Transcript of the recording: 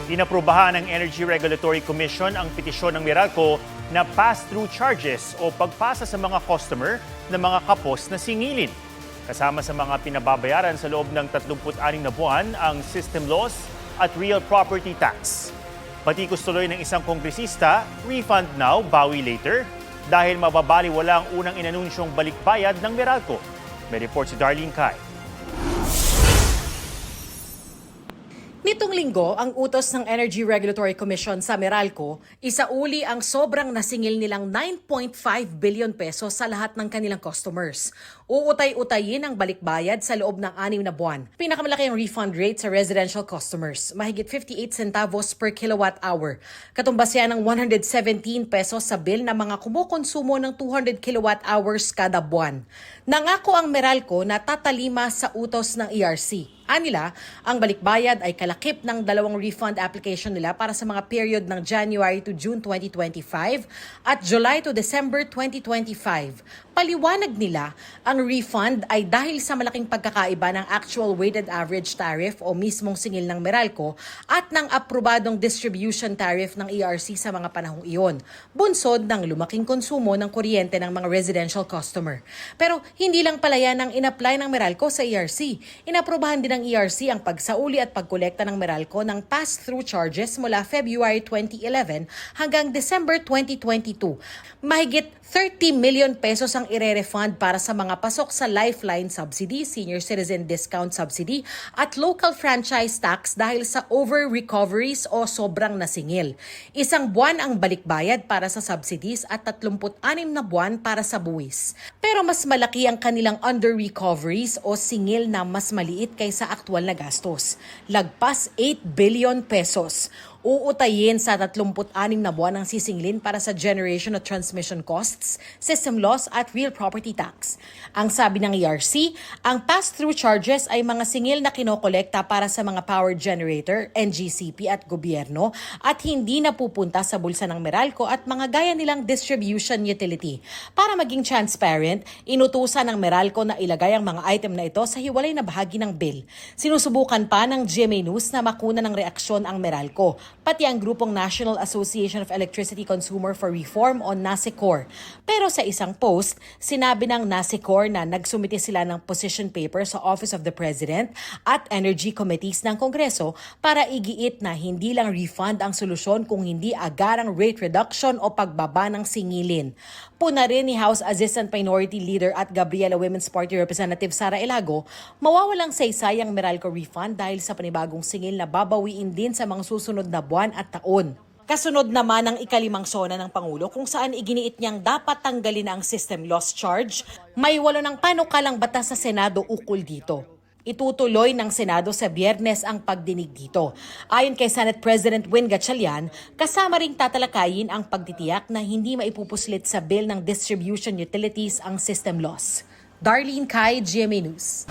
Inaprubahan ng Energy Regulatory Commission ang petisyon ng Meralco na pass-through charges o pagpasa sa mga customer ng mga kapos na singilin. Kasama sa mga pinababayaran sa loob ng 36 na buwan ang system loss at real property tax. Patikos tuloy ng isang kongresista, refund now, bawi later, dahil mababaliwala ang unang inanunsyong balikbayad ng Meralco. May report si Darlene Kai. Nitong linggo, ang utos ng Energy Regulatory Commission sa Meralco, isauli ang sobrang nasingil nilang 9.5 billion pesos sa lahat ng kanilang customers. Uutay-utayin ang balikbayad sa loob ng 6 na buwan. Pinakamalaki ang refund rate sa residential customers, mahigit 58 centavos per kilowatt hour. Katumbas yan ng 117 pesos sa bill ng mga kumukonsumo ng 200 kilowatt hours kada buwan. Nangako ang Meralco na tatalima sa utos ng ERC. Anila, ang balikbayad ay kalakip ng 2 refund application nila para sa mga period ng January to June 2025 at July to December 2025. Paliwanag nila, ang refund ay dahil sa malaking pagkakaiba ng actual weighted average tariff o mismong singil ng Meralco at ng aprobadong distribution tariff ng ERC sa mga panahong iyon, bunsod ng lumaking konsumo ng kuryente ng mga residential customer. Pero hindi lang pala yan ang in-apply ng Meralco sa ERC. Inaprobahan din ng ERC ang pagsauli at pagkolekta ng Meralco ng pass-through charges mula February 2011 hanggang December 2022. Mahigit 30 million pesos ang ire-refund para sa mga pasok sa Lifeline Subsidy, Senior Citizen Discount Subsidy at Local Franchise Tax dahil sa over-recoveries o sobrang nasingil. 1 buwan ang balikbayad para sa subsidies at 36 na buwan para sa buwis. Pero mas malaki ang kanilang under-recoveries o singil na mas maliit kaysa aktual na gastos. Lagpas 8 billion pesos. Uutayin sa 36 na buwan ang sisinglin para sa generation at transmission costs, system loss at real property tax. Ang sabi ng ERC, ang pass-through charges ay mga singil na kinokolekta para sa mga power generator, NGCP at gobyerno at hindi napupunta sa bulsa ng Meralco at mga gaya nilang distribution utility. Para maging transparent, inutusan ng Meralco na ilagay ang mga item na ito sa hiwalay na bahagi ng bill. Sinusubukan pa ng GMA News na makuna ng reaksyon ang Meralco, pati ang grupong National Association of Electricity Consumer for Reform o NASECOR. Pero sa isang post, sinabi ng NASECOR na nagsumite sila ng position paper sa Office of the President at Energy Committees ng Kongreso para igiit na hindi lang refund ang solusyon kung hindi agarang rate reduction o pagbaba ng singilin. Puna rin ni House Assistant Minority Leader at Gabriela Women's Party Representative Sara Elago, mawawalang saysay ang Meralco refund dahil sa panibagong singil na babawiin din sa mga susunod na buwan at taon. Kasunod naman ang ikalimang sona ng Pangulo kung saan iginiit niyang dapat tanggalin ang system loss charge. May 8 ng panukalang batas sa Senado ukol dito. Itutuloy ng Senado sa Biyernes ang pagdinig dito. Ayon kay Senate President Win Gatchalian, kasama ring tatalakayin ang pagtitiyak na hindi maipupuslit sa bill ng distribution utilities ang system loss. Darlene Kai, GMA News.